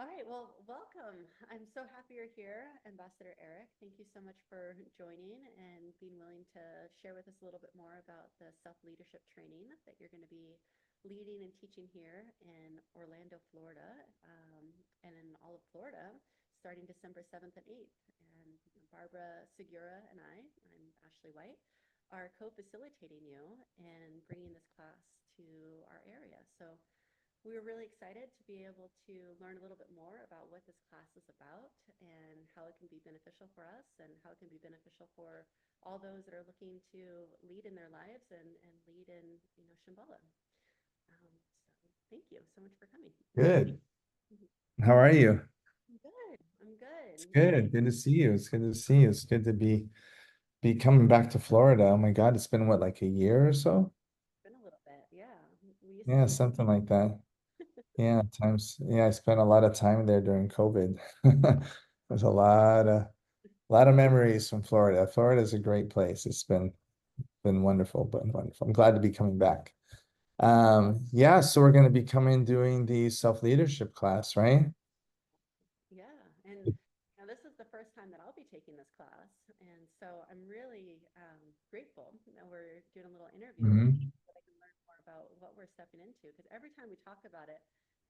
All right, well, welcome. I'm so happy you're here, Ambassador Eric. Thank you so much for joining and being willing to share with us a little bit more about the self-leadership training that you're going to be leading and teaching here in Orlando, Florida, and in all of Florida, starting December 7th and 8th. And Barbara Segura and I'm Ashley White, are co-facilitating you and bringing this class to our area. So we were really excited to be able to learn a little bit more about what this class is about and how it can be beneficial for us and how it can be beneficial for all those that are looking to lead in their lives and lead in, Shambhala. So thank you so much for coming. Good. Mhm. How are you? I'm good. I'm good. It's Yeah, good. Good to see you. It's good to see you. It's good to be coming back to Florida. Oh my God, it's been what, like a year or so? it's been a little bit. Yeah. We used to Yeah, see. something like that. Yeah, times. Yeah, I spent a lot of time there during COVID. There's a lot of memories from Florida. Florida is a great place. It's been wonderful, but wonderful. I'm glad to be coming back. Yeah, so we're going to be coming doing the self-leadership class, right? Yeah, and now this is the first time that I'll be taking this class, and so I'm really grateful that we're doing a little interview Hmm. so that I can learn more about what we're stepping into. Because every time we talk about it,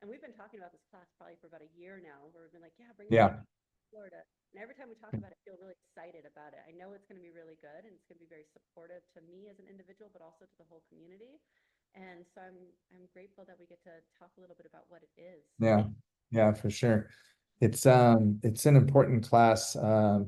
and we've been talking about this class probably for about a year now, where we've been like, yeah, bring this Yeah. to Florida, and every time we talk about it, I feel really excited about it. I know it's going to be really good, and it's going to be very supportive to me as an individual, but also to the whole community. And so I'm grateful that we get to talk a little bit about what it is. Yeah. Yeah, for sure. It's an important class.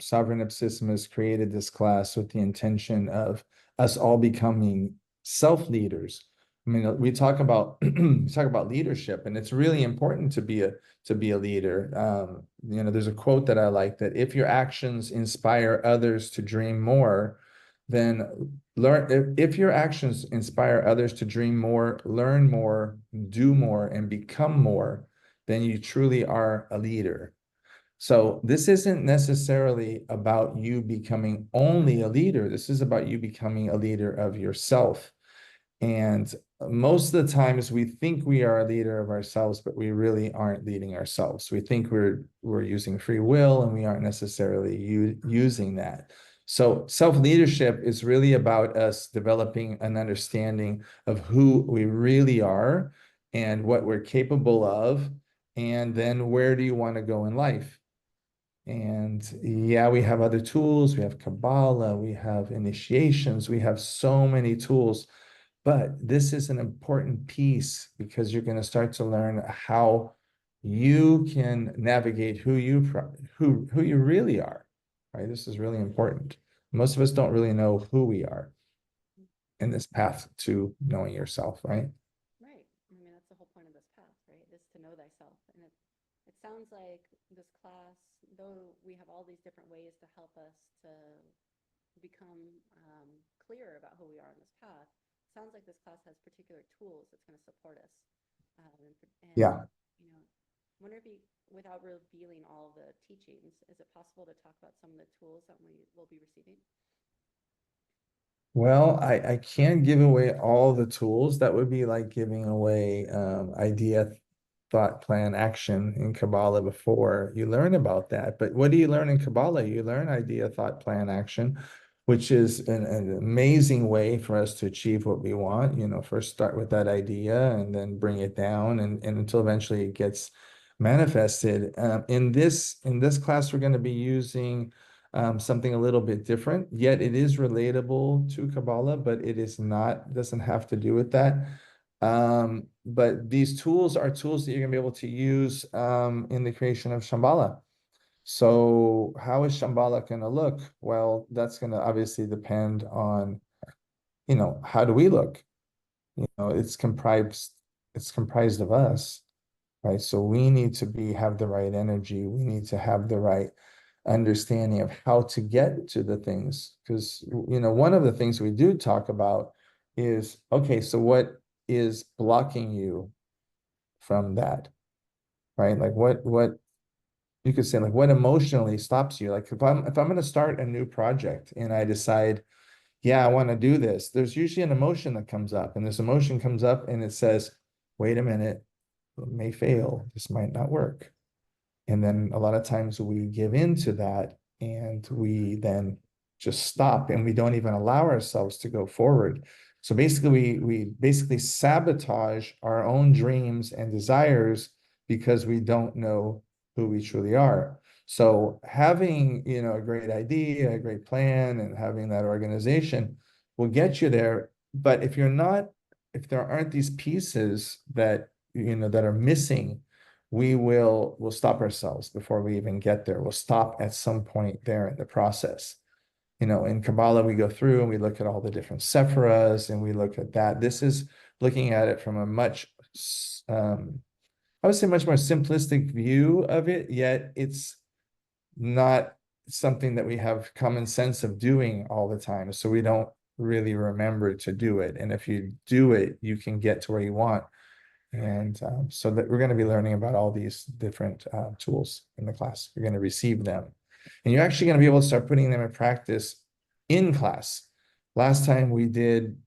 Sovereign Ipsism has created this class with the intention of us all becoming self-leaders. I mean, we talk about we talk about leadership, and it's really important to be a leader. There's a quote that I like that if your actions inspire others to dream more, then if your actions inspire others to dream more, learn more, do more, and become more, then you truly are a leader. So this isn't necessarily about you becoming only a leader. This is about you becoming a leader of yourself. And most of the times we think we are a leader of ourselves, but we really aren't leading ourselves. We think we're using free will and we aren't necessarily using that. So self-leadership is really about us developing an understanding of who we really are and what we're capable of, and then where do you want to go in life? And yeah, we have other tools. We have Kabbalah, we have initiations, we have so many tools. But this is an important piece because you're going to start to learn how you can navigate who you really are, right? This is really important. Most of us don't really know who we are in this path to knowing yourself, right? Right. I mean, that's the whole point of this path, right? Is to know thyself. And it sounds like this class, though we have all these different ways to help us to become clearer about who we are on this path, sounds like this class has particular tools that's going to support us. And Yeah. you know, wonder if you, without revealing all the teachings, is it possible to talk about some of the tools that we will be receiving? Well, I can't give away all the tools. That would be like giving away idea, thought, plan, action in Kabbalah before you learn about that. But what do you learn in Kabbalah? You learn idea, thought, plan, action, which is an amazing way for us to achieve what we want. First start with that idea and then bring it down and until eventually it gets manifested. In this class, we're going to be using something a little bit different, yet it is relatable to Kabbalah, but it is not, doesn't have to do with that. But these tools are tools that you're gonna be able to use in the creation of Shambhala. So how is Shambhala gonna look? Well, that's gonna obviously depend on, how do we look? It's comprised of us, right? So we need to have the right energy. We need to have the right understanding of how to get to the things. Because, one of the things we do talk about is, okay, so what is blocking you from that, right? Like what you could say, like what emotionally stops you? Like if I'm going to start a new project and I decide, yeah, I want to do this, there's usually an emotion that comes up, and this emotion comes up and it says, wait a minute, it may fail. This might not work. And then a lot of times we give into that and we then just stop and we don't even allow ourselves to go forward. So basically, we basically sabotage our own dreams and desires because we don't know who we truly are. So having, a great idea, a great plan, and having that organization will get you there. But if if there aren't these pieces that, that are missing, we'll stop ourselves before we even get there. We'll stop at some point there in the process. In Kabbalah, we go through and we look at all the different sephiras and we look at that. This is looking at it from a much, I would say, much more simplistic view of it, yet it's not something that we have common sense of doing all the time. So we don't really remember to do it. And if you do it, you can get to where you want. And so that we're going to be learning about all these different tools in the class. You're going to receive them. And you're actually going to be able to start putting them in practice in class. Last time we did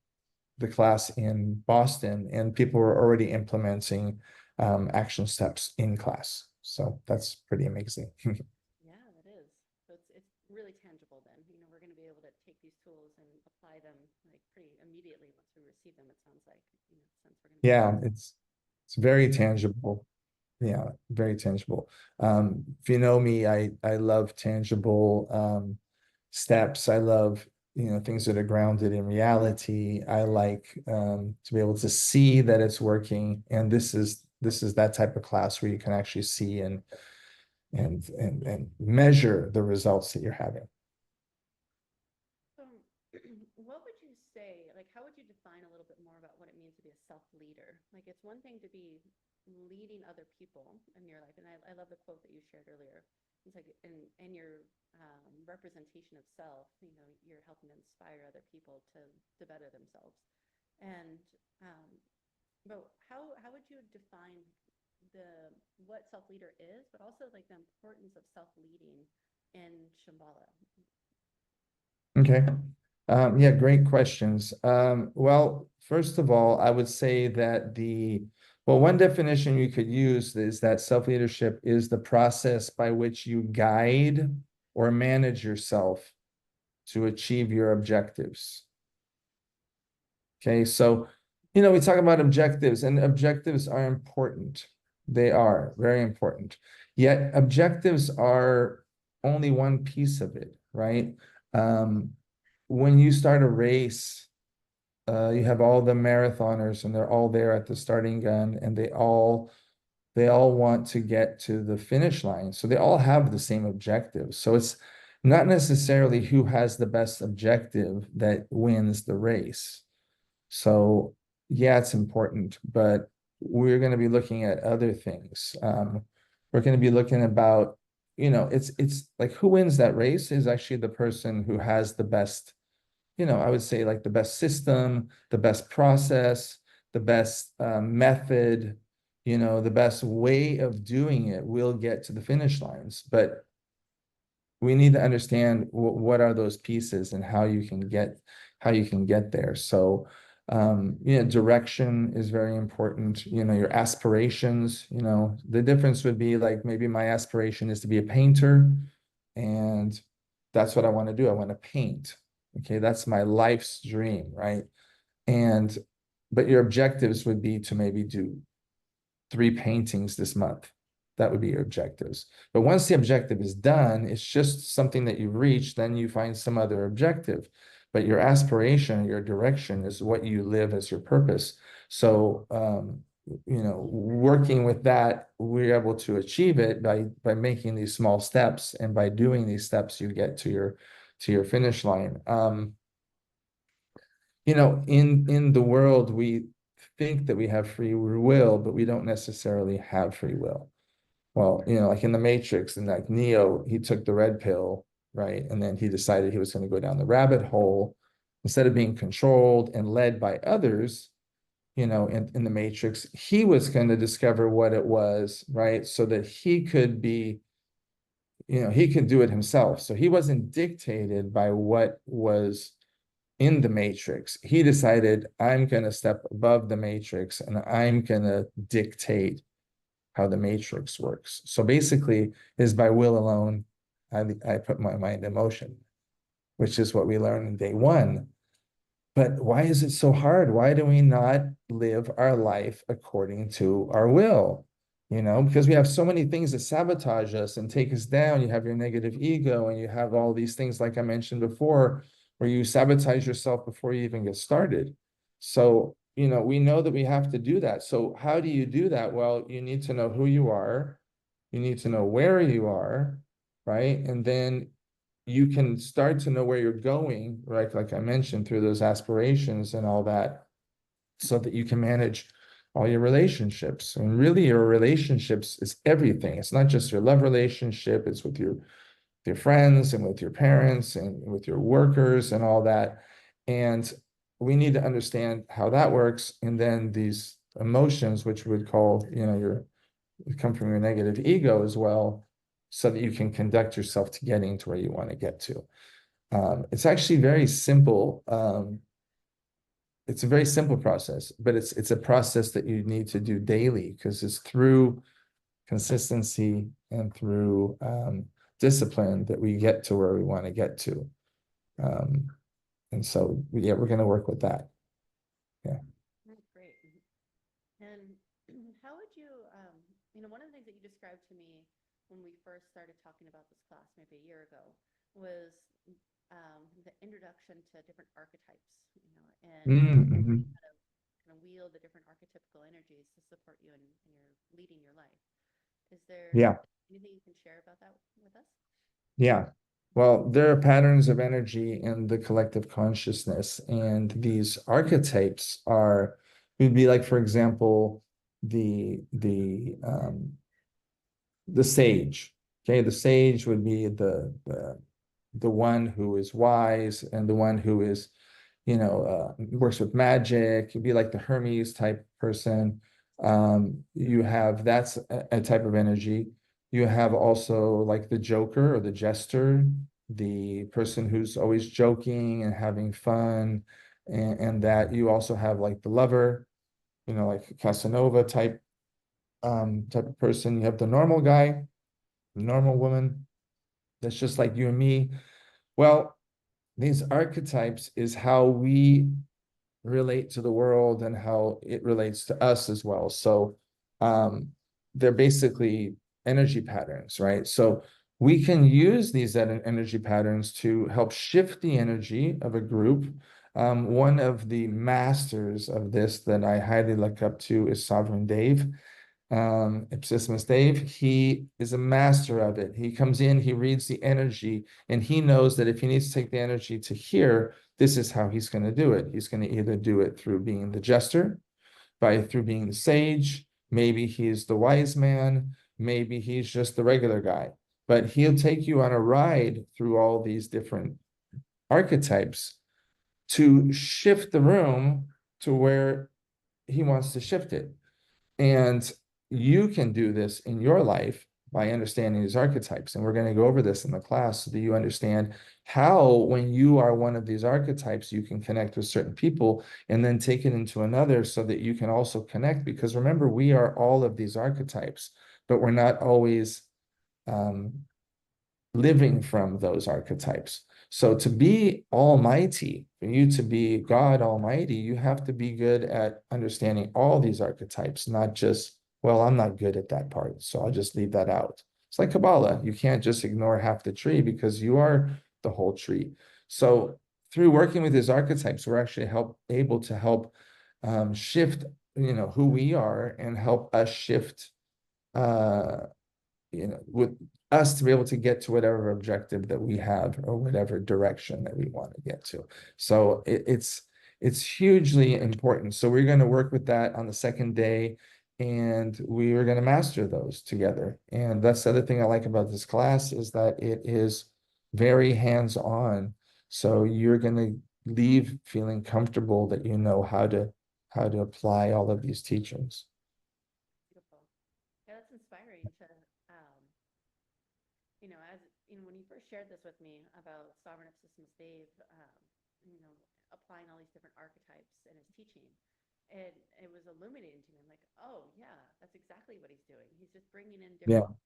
the class in Boston, and people were already implementing action steps in class. So that's pretty amazing. Yeah, that is. So it's really tangible then. We're going to be able to take these tools and apply them like pretty immediately once we receive them, it sounds like, since we're going to be Yeah, it's very tangible. Yeah, very tangible. If you know me, I love tangible steps. I love, things that are grounded in reality. I like to be able to see that it's working. And this is that type of class where you can actually see and measure the results that you're having. So, what would you say, like, how would you define a little bit more about what it means to be a self-leader? Like, it's one thing to be leading other people in your life, and I love the quote that you shared earlier. It's like, in your representation of self, you're helping to inspire other people to better themselves. And, but how would you define what self-leader is, but also like the importance of self-leading in Shambhala? Okay. Yeah, great questions. Well, first of all, I would say that one definition you could use is that self-leadership is the process by which you guide or manage yourself to achieve your objectives. Okay, so, we talk about objectives, and objectives are important. They are very important. Yet objectives are only one piece of it, right? When you start a race, you have all the marathoners and they're all there at the starting gun and they all want to get to the finish line. So they all have the same objective. So it's not necessarily who has the best objective that wins the race. So yeah, it's important, but we're going to be looking at other things. We're going to be looking about, it's like who wins that race is actually the person who has the best, I would say like the best system, the best process, the best method, the best way of doing it will get to the finish lines. But we need to understand what are those pieces and how you can get there. So direction is very important. Your aspirations, the difference would be like maybe my aspiration is to be a painter, and that's what I want to do. I want to paint. Okay, that's my life's dream, right? But your objectives would be to maybe do 3 paintings this month. That would be your objectives. But once the objective is done, it's just something that you've reached, then you find some other objective. But your aspiration, your direction is what you live as your purpose. So, working with that, we're able to achieve it by making these small steps. And by doing these steps, you get to your finish line. In the world, we think that we have free will, but we don't necessarily have free will. Well, like in the Matrix, and like Neo, he took the red pill, right? And then he decided he was going to go down the rabbit hole instead of being controlled and led by others, in the Matrix, he was going to discover what it was, right? So that he could be, he could do it himself. So he wasn't dictated by what was in the Matrix. He decided, I'm going to step above the Matrix and I'm going to dictate how the matrix works. So basically, is by will alone, I put my mind in motion, which is what we learn in day one. But why is it so hard? Why do we not live our life according to our will? Because we have so many things that sabotage us and take us down. You have your negative ego, and you have all these things, like I mentioned before, where you sabotage yourself before you even get started. So, we know that we have to do that. So how do you do that? Well, you need to know who you are. You need to know where you are, right? And then you can start to know where you're going, right? Like I mentioned, through those aspirations and all that, so that you can manage all your relationships. And really, your relationships is everything. It's not just your love relationship, it's with your friends and with your parents and with your workers and all that. And we need to understand how that works. And then these emotions, which we would call, come from your negative ego as well, so that you can conduct yourself to getting to where you want to get to. It's actually very simple. It's a very simple process, but it's a process that you need to do daily, because it's through consistency and through discipline that we get to where we want to get to. And so, yeah, we're going to work with that. Yeah. That's great. And how would you, one of the things that you described to me when we first started talking about this class maybe a year ago was the introduction to different archetypes, and Mm-hmm. how to kind of wield the different archetypical energies to support you in your leading your life. Is there Yeah. anything you can share about that with us? Yeah. Well, there are patterns of energy in the collective consciousness, and these archetypes would be like, for example, the sage. Okay, the sage would be the one who is wise, and the one who is, works with magic. It'd be like the Hermes type person. That's a type of energy. You have also like the joker or the jester, the person who's always joking and having fun. And that you also have like the lover, like Casanova type of person. You have the normal guy, the normal woman that's just like you and me. Well, these archetypes is how we relate to the world and how it relates to us as well. So um, they're basically energy patterns, right? So we can use these energy patterns to help shift the energy of a group. One of the masters of this that I highly look up to is Sovereign Dave. Ipsissimus Dave, he is a master of it. He comes in, he reads the energy, and he knows that if he needs to take the energy to here, this is how he's going to do it. He's going to either do it through being the jester, through being the sage, maybe he's the wise man, maybe he's just the regular guy. But he'll take you on a ride through all these different archetypes to shift the room to where he wants to shift it. And you can do this in your life by understanding these archetypes. And we're going to go over this in the class so that you understand how, when you are one of these archetypes, you can connect with certain people and then take it into another so that you can also connect. Because remember, we are all of these archetypes, but we're not always living from those archetypes. So to be almighty, for you to be God Almighty, you have to be good at understanding all these archetypes, not just, well, I'm not good at that part, so I'll just leave that out. It's like Kabbalah. You can't just ignore half the tree because you are the whole tree. So through working with these archetypes, we're actually able to help shift, who we are, and help us shift with us to be able to get to whatever objective that we have or whatever direction that we want to get to. So it's hugely important. So we're going to work with that on the second day, and we are going to master those together. And that's the other thing I like about this class, is that it is very hands-on. So you're going to leave feeling comfortable that you know how to apply all of these teachings. Beautiful. Yeah, that's inspiring to, as when you first shared this with me about Sovereign Systems Dave, applying all these different archetypes in his teaching, and it was illuminating to me. I'm like, oh yeah, that's exactly what he's doing. He's just bringing in Yeah. different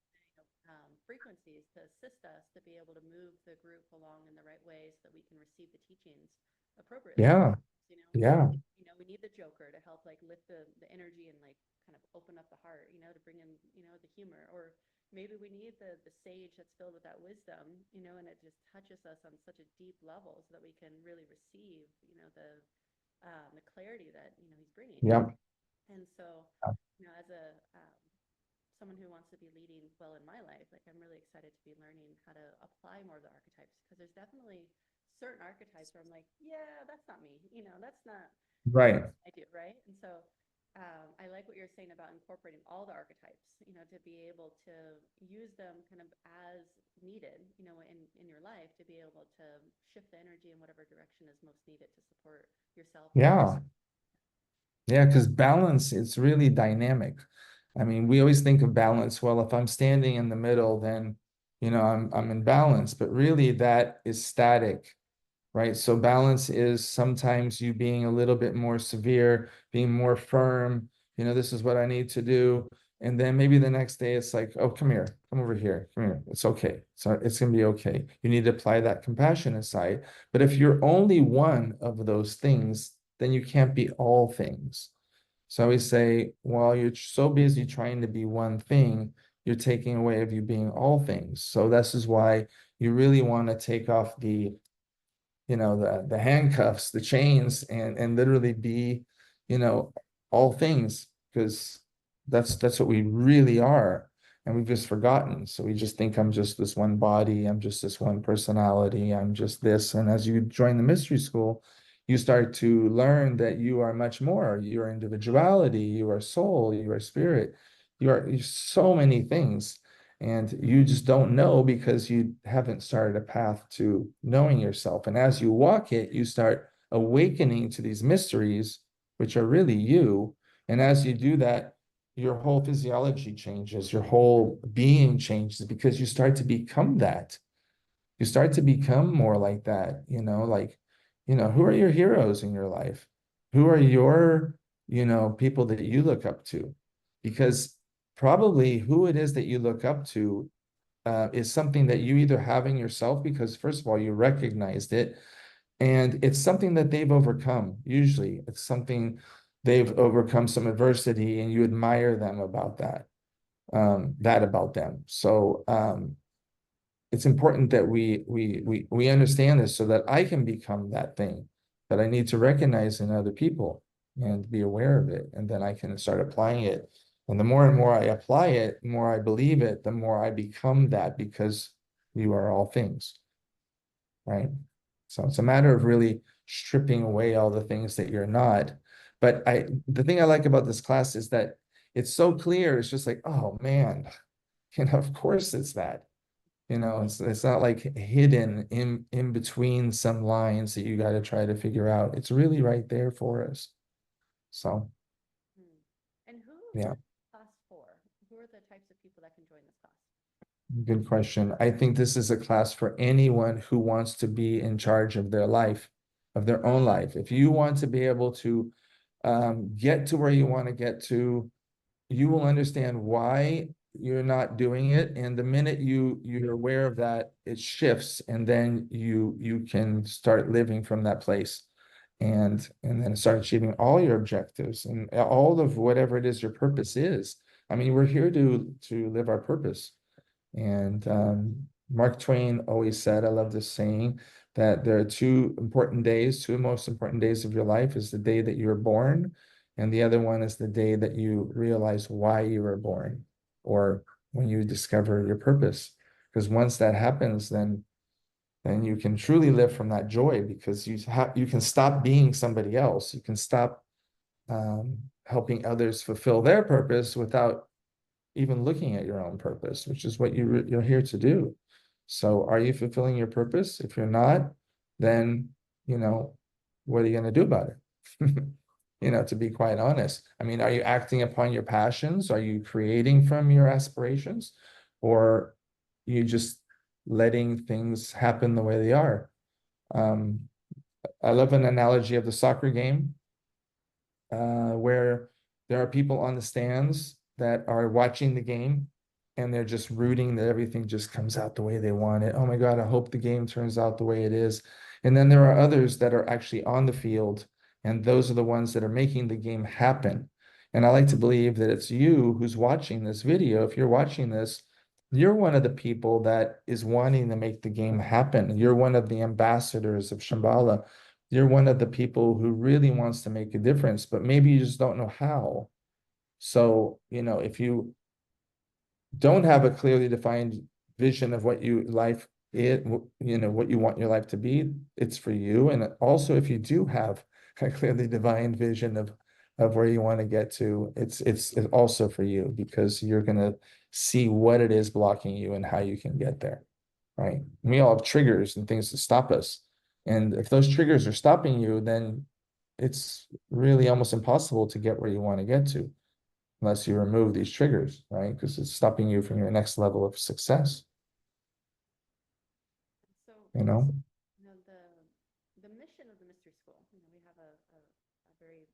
frequencies to assist us to be able to move the group along in the right way so that we can receive the teachings appropriately. Yeah. We Yeah. need, we need the Joker to help like lift the energy and like kind of open up the heart, to bring in, the humor, or maybe we need the sage that's filled with that wisdom, and it just touches us on such a deep level so that we can really receive, the clarity that, he's bringing. Yeah. And so, as a someone who wants to be leading well in my life, like I'm really excited to be learning how to apply more of the archetypes, because there's definitely certain archetypes where I'm like, yeah, that's not me. That's not Right. I do, right? And so I like what you're saying about incorporating all the archetypes, to be able to use them kind of as needed, in your life, to be able to shift the energy in whatever direction is most needed to support yourself and others. Yeah. Yeah, because balance is really dynamic. I mean, we always think of balance. Well, if I'm standing in the middle, then I'm in balance. But really, that is static, right? So balance is sometimes you being a little bit more severe, being more firm. This is what I need to do. And then maybe the next day it's like, oh, come here, come over here, come here. It's okay. So it's gonna be okay. You need to apply that compassionate side. But if you're only one of those things, then you can't be all things. So I always say, while you're so busy trying to be one thing, you're taking away of you being all things. So this is why you really want to take off the handcuffs, the chains, and literally be, you know, all things, because that's what we really are. And we've just forgotten. So we just think I'm just this one body, I'm just this one personality, I'm just this. And as you join the mystery school, you start to learn that you are much more. You are individuality, you are soul, you are spirit, you're so many things. And you just don't know because you haven't started a path to knowing yourself. And as you walk it, you start awakening to these mysteries, which are really you. And as you do that, your whole physiology changes, your whole being changes, because you start to become that. You start to become more like that, who are your heroes in your life? Who are your, people that you look up to? Because probably who it is that you look up to is something that you either have in yourself, because first of all, you recognized it, and it's something that they've overcome. Usually it's something they've overcome, some adversity, and you admire them about that about them. So it's important that we understand this so that I can become that thing that I need to recognize in other people and be aware of it, and then I can start applying it. And the more and more I apply it, the more I believe it, the more I become that, because you are all things, right? So it's a matter of really stripping away all the things that you're not. But the thing I like about this class is that it's so clear. It's just like, oh man, of course it's that. It's not like hidden in between some lines that you got to try to figure out. It's really right there for us. So, Hmm. And who yeah, is this class for? Who are the types of people that can join this class? good question. I think this is a class for anyone who wants to be in charge of their life, of their own life. If you want to be able to get to where you want to get to, you will understand why you're not doing it. And the minute you're aware of that, it shifts, and then you can start living from that place, and then start achieving all your objectives and all of whatever it is your purpose is. I mean, we're here to live our purpose. And Mark Twain always said, I love this saying, that there are two most important days of your life is the day that you were born, and the other one is the day that you realize why you were born, or when you discover your purpose. Because once that happens, then you can truly live from that joy, because you can stop being somebody else. You can stop helping others fulfill their purpose without even looking at your own purpose, which is what you're here to do. So are you fulfilling your purpose? If you're not, then, what are you going to do about it? To be quite honest. I mean, are you acting upon your passions? Are you creating from your aspirations? Or you just letting things happen the way they are? I love an analogy of the soccer game. where there are people on the stands that are watching the game and they're just rooting that everything just comes out the way they want it. Oh my God, I hope the game turns out the way it is. And then there are others that are actually on the field, and those are the ones that are making the game happen. And I like to believe that it's you who's watching this video. If you're watching this, you're one of the people that is wanting to make the game happen. You're one of the ambassadors of Shambhala. You're one of the people who really wants to make a difference, but maybe you just don't know how. So, if you don't have a clearly defined vision of what you life it what you want your life to be, it's for you. And also, if you do have a clearly defined vision of where you want to get to, it's also for you, because you're going to see what it is blocking you and how you can get there, right? We all have triggers and things to stop us, and if those triggers are stopping you, then it's really almost impossible to get where you want to get to unless you remove these triggers, right? Because it's stopping you from your next level of success, So, you know? the mission of the mystery school, we have a very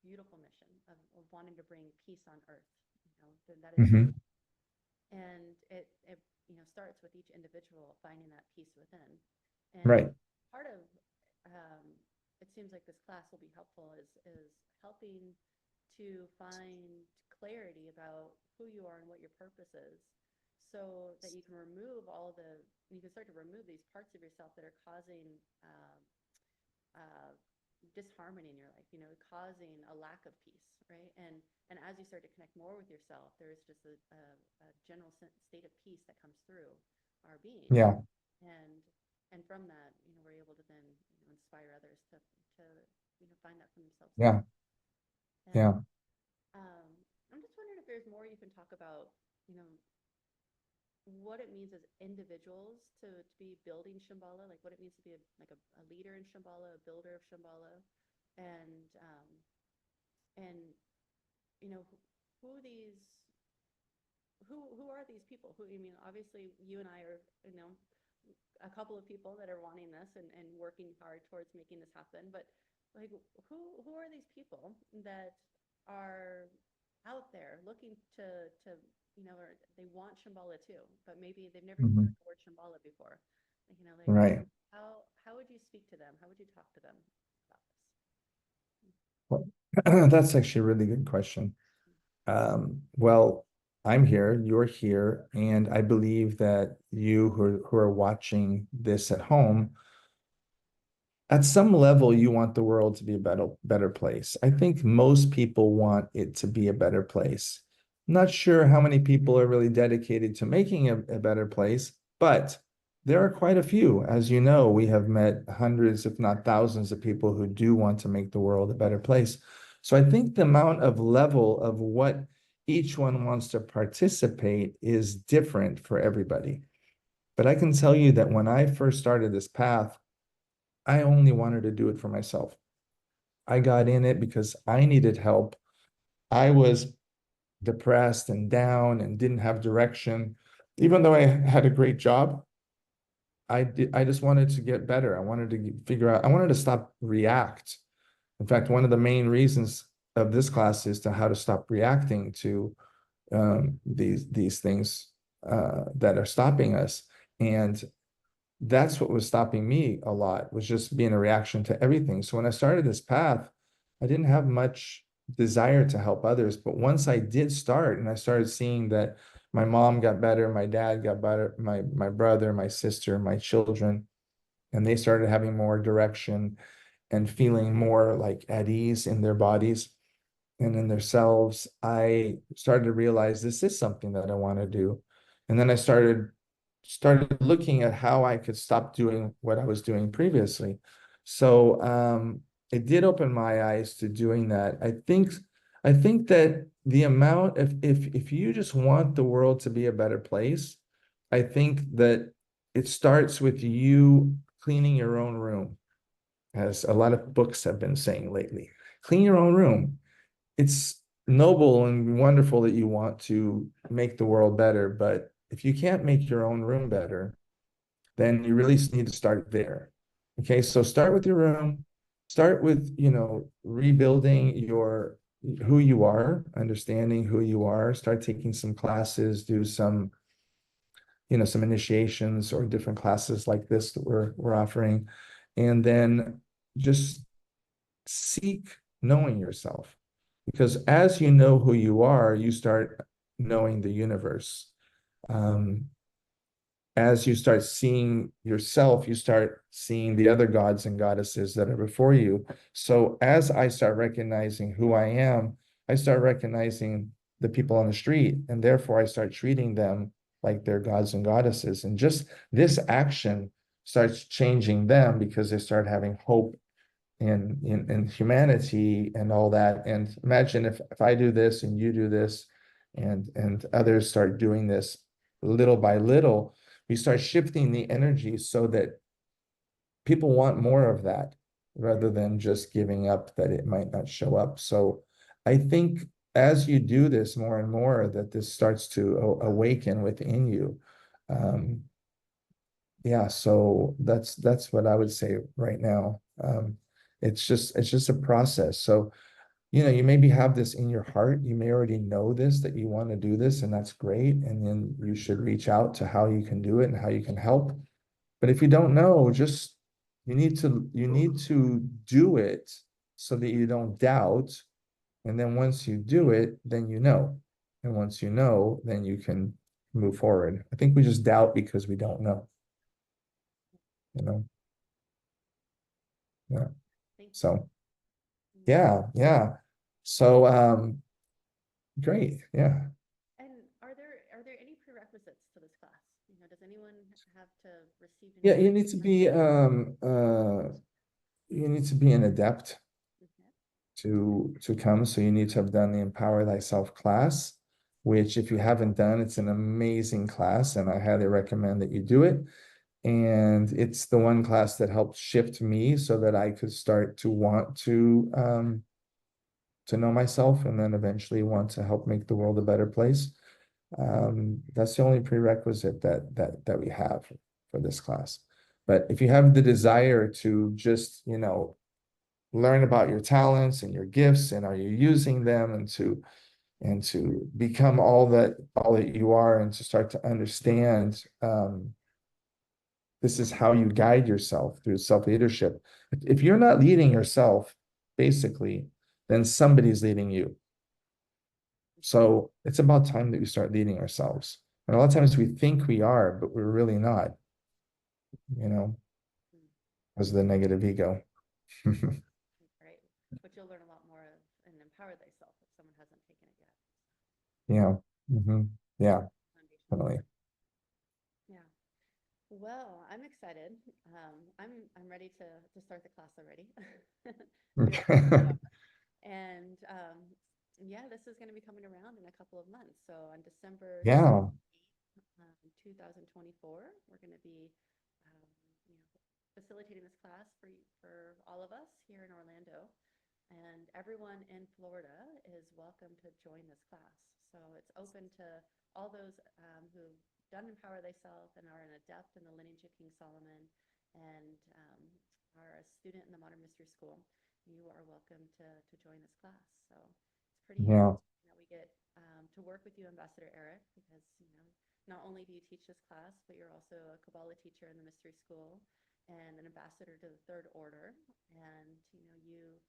beautiful mission of wanting to bring peace on earth. That is, Hmm. and it starts with each individual finding that peace within. And Right. part of um, it seems like this class will be helpful is helping to find clarity about who you are and what your purpose is, so that you can start to remove these parts of yourself that are causing uh, disharmony in your life, causing a lack of peace, right? And as you start to connect more with yourself, there's just a general state of peace that comes through our being, Yeah. and and from that, we're able to then inspire others to find that for themselves too. Yeah. And Yeah. um, I'm just wondering if there's more you can talk about, you know, what it means as individuals to be building Shambhala, like what it means to be a leader in Shambhala, a builder of Shambhala, and um, and who, these who are these people? Obviously you and I are a couple of people that are wanting this and working hard towards making this happen, but like who are these people that are out there looking to or they want Shambhala too, but maybe they've never even Hmm. heard the word Shambhala before. Like Right. how would you speak to them? How would you talk to them about Well, that's actually a really good question. Well, I'm here, you're here, and I believe that you who are watching this at home, at some level, you want the world to be a better place. I think most people want it to be a better place. Not sure how many people are really dedicated to making a better place, but there are quite a few. As you know, we have met hundreds, if not thousands, of people who do want to make the world a better place. So I think the amount of level of what each one wants to participate is different for everybody. But I can tell you that when I first started this path, I only wanted to do it for myself. I got in it because I needed help. I was depressed and down and didn't have direction. Even though I had a great job, I just wanted to get better. I wanted to figure out, I wanted to stop react. In fact, one of the main reasons of this class is to how to stop reacting to these things that are stopping us. And that's what was stopping me a lot, was just being a reaction to everything. So when I started this path, I didn't have much desire to help others. But once I did start and I started seeing that my mom got better, my dad got better, my brother, my sister, my children, and they started having more direction and feeling more like at ease in their bodies and in themselves, I started to realize this is something that I want to do. And then I started looking at how I could stop doing what I was doing previously. So it did open my eyes to doing that. I think that the amount of if you just want the world to be a better place, I think that it starts with you cleaning your own room, as a lot of books have been saying lately. Clean your own room. It's noble and wonderful that you want to make the world better, but if you can't make your own room better, then you really need to start there. Okay, so start with your room, start with, rebuilding who you are, understanding who you are, start taking some classes, do some, some initiations or different classes like this that we're offering. And then just seek knowing yourself. Because as you know who you are, you start knowing the universe. Um, as you start seeing yourself, you start seeing the other gods and goddesses that are before you. So as I start recognizing who I am, I start recognizing the people on the street, and therefore I start treating them like they're gods and goddesses. And just this action starts changing them because they start having hope in humanity and all that. And imagine if I do this and you do this and others start doing this little by little, we start shifting the energy so that people want more of that rather than just giving up that it might not show up. So I think as you do this more and more, that this starts to awaken within you. Yeah, so that's what I would say right now. It's just a process. So, you maybe have this in your heart. You may already know this, that you want to do this, and that's great. And then you should reach out to how you can do it and how you can help. But if you don't know, just you need to do it so that you don't doubt. And then once you do it, then you know. And once you know, then you can move forward. I think we just doubt because we don't know, you know. Yeah. Thank you. So yeah, yeah. So great. Yeah. And are there any prerequisites to this class? Does anyone have to receive any Yeah, sort of you need to be an adept Mhm. to come. So you need to have done the Empower Thyself class, which if you haven't done, it's an amazing class, and I highly recommend that you do it. And it's the one class that helped shift me so that I could start to want to know myself and then eventually want to help make the world a better place. That's the only prerequisite that we have for this class. But if you have the desire to just, learn about your talents and your gifts and are you using them and to become all that you are and to start to understand this is how you guide yourself through self-leadership. If you're not leading yourself, basically, then somebody's leading you. So it's about time that we start leading ourselves. And a lot of times we think we are, but we're really not, you know, Mm, because of the negative ego. right? But you'll learn a lot more of and empower thyself if someone hasn't taken it yet. Yeah. Yeah, Foundation. definitely. Yeah. Well, I'm excited. I'm ready to start the class already. Feel like and yeah, this is going to be coming around in a couple of months. So on December Yeah. 2024, we're going to be um, you know, facilitating this class for all of us here in Orlando. And everyone in Florida is welcome to join this class. So it's open to all those who've done Empower Thyself and are an adept in the lineage of King Solomon and are a student in the Modern Mystery School. You are welcome to join this class. So it's pretty Yeah. interesting that we get to work with you, Ambassador Eric, because not only do you teach this class, but you're also a Kabbalah teacher in the Mystery School and an ambassador to the Third Order. And you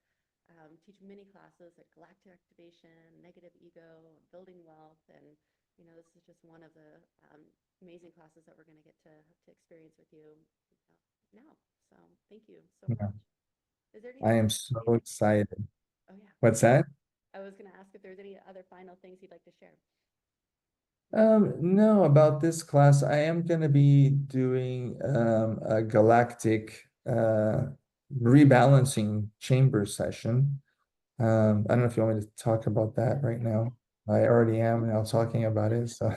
teach many classes like galactic activation, negative ego, building wealth, and this is just one of the amazing classes that we're going to get to experience with you now. So thank you so Yeah. much. Is there I anything am else? so excited. Oh yeah, What's that? I was going to ask if there's any other final things you'd like to share. No, about this class, I am going to be doing a galactic rebalancing chamber session. I don't know if you want me to talk about that right now. I already am now talking about it. So,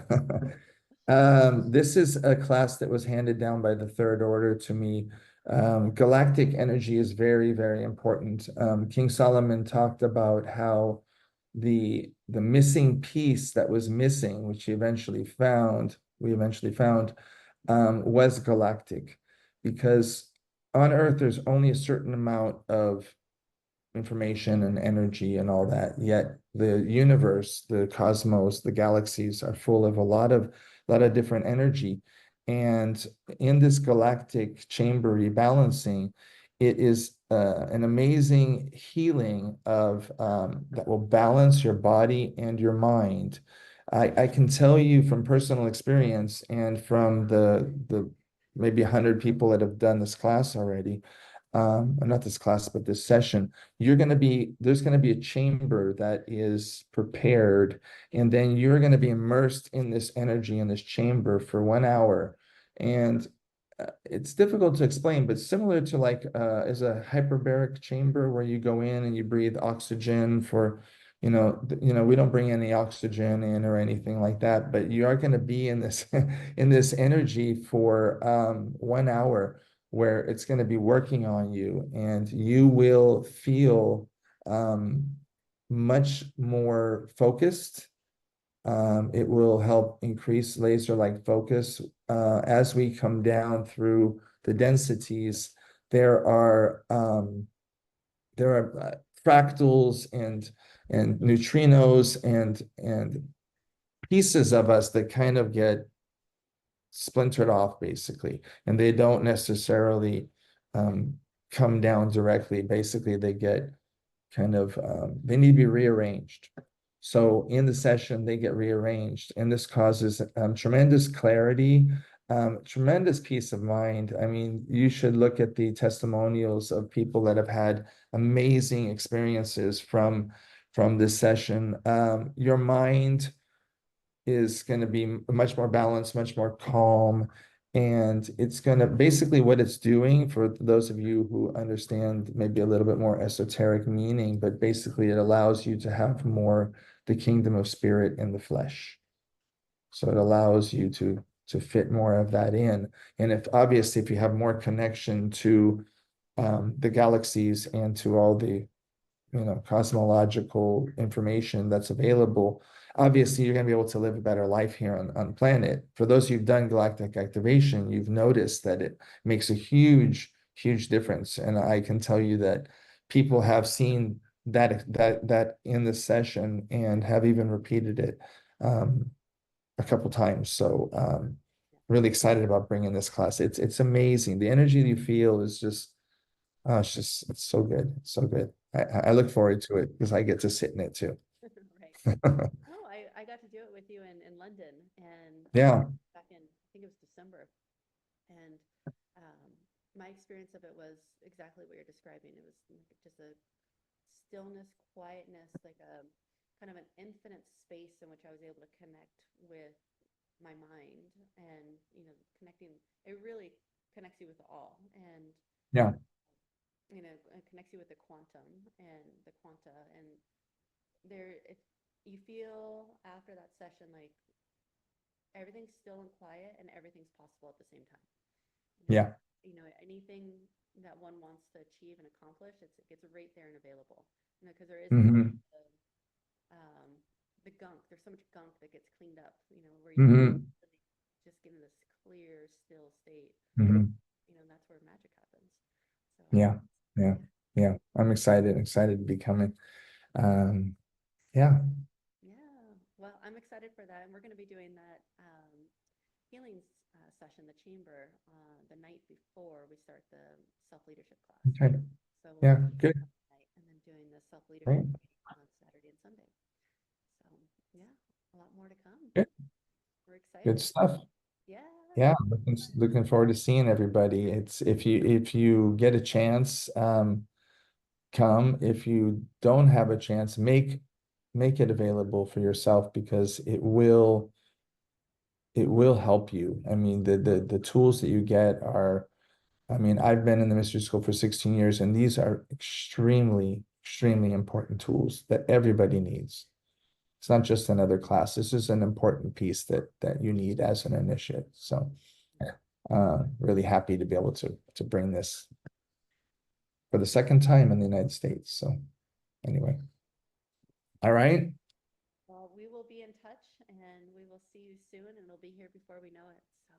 this is a class that was handed down by the Third Order to me. Galactic energy is very, very important. King Solomon talked about how the missing piece that was missing, which we eventually found, was galactic, because on Earth, there's only a certain amount of information and energy and all that. Yet the universe, the cosmos, the galaxies are full of a lot of different energy. And in this galactic chamber rebalancing, it is an amazing healing of that will balance your body and your mind. I can tell you from personal experience and from the maybe 100 people that have done this class already, or not this class, but this session, there's going to be a chamber that is prepared, and then you're going to be immersed in this energy in this chamber for 1 hour. And it's difficult to explain, but similar to like is a hyperbaric chamber where you go in and you breathe oxygen for, we don't bring any oxygen in or anything like that, but you are going to be in this in this energy for 1 hour where it's going to be working on you, and you will feel much more focused. It will help increase laser-like focus. As we come down through the densities, there are fractals and neutrinos and pieces of us that kind of get splintered off basically, and they don't necessarily come down directly. Basically, they get kind of they need to be rearranged. So in the session, they get rearranged, and this causes tremendous clarity, tremendous peace of mind. I mean, you should look at the testimonials of people that have had amazing experiences from this session. Your mind is going to be much more balanced, much more calm. And it's going to basically what it's doing, for those of you who understand maybe a little bit more esoteric meaning, but basically it allows you to have more the kingdom of spirit in the flesh. So it allows you to fit more of that in. And if obviously if you have more connection to the galaxies and to all the cosmological information that's available, obviously you're going to be able to live a better life here on planet. For those who've done galactic activation, you've noticed that it makes a huge difference. And I can tell you that people have seen that in this session and have even repeated it a couple times. So really excited about bringing this class. It's amazing. The energy you feel is just it's so good. It's so good. I look forward to it because I get to sit in it too. Right. Oh, I got to do it with you in London, and Yeah. back in, I think it was December. And um, my experience of it was exactly what you're describing. It was just a stillness, quietness, like a kind of an infinite space in which I was able to connect with my mind, and connecting. It really connects you with all, and Yeah. it connects you with the quantum and the quanta, and you feel after that session like everything's still and quiet and everything's possible at the same time. Yeah. Anything that one wants to achieve and accomplish, it's right there and available. Because there isn't Hmm. um, the gunk. There's so much gunk that gets cleaned up. Where you Hmm. really just get in this clear, still state. Hmm. That's where magic happens. So Yeah. Yeah. yeah, Yeah. I'm excited to be coming. Um, yeah. yeah. Well, I'm excited for that, and we're going to be doing that healing session, the chamber, the night before we start the self leadership class. Okay. So we'll Yeah. be Good. night and then doing the self Great. leadership on Saturday and Sunday. So yeah, a lot more to come. Good. We're Good excited. stuff. Yeah. Yeah. Looking forward to seeing everybody. It's if you get a chance, come. If you don't have a chance, make it available for yourself because it will help you. I mean, the tools that you get are, I mean, I've been in the mystery school for 16 years, and these are extremely important tools that everybody needs. It's not just another class. This is an important piece that you need as an initiate. So, really happy to be able to bring this for the second time in the United States. So, anyway, all right, Well, we will be in touch, and we will see you soon, and it'll be here before we know it. So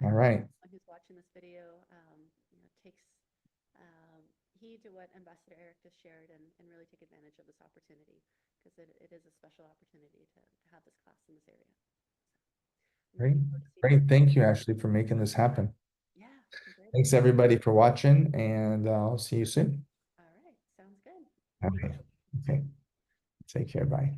I all hope right. everyone who's watching this video, takes heed to what Ambassador Eric just shared and really take advantage of this opportunity, because it is a special opportunity to have this class in this area. So Great, great. Thank you, Ashley, for making this happen. Yeah, great. Thanks everybody for watching, and I'll see you soon. All right, sounds good. Okay. Okay. Take care. Bye.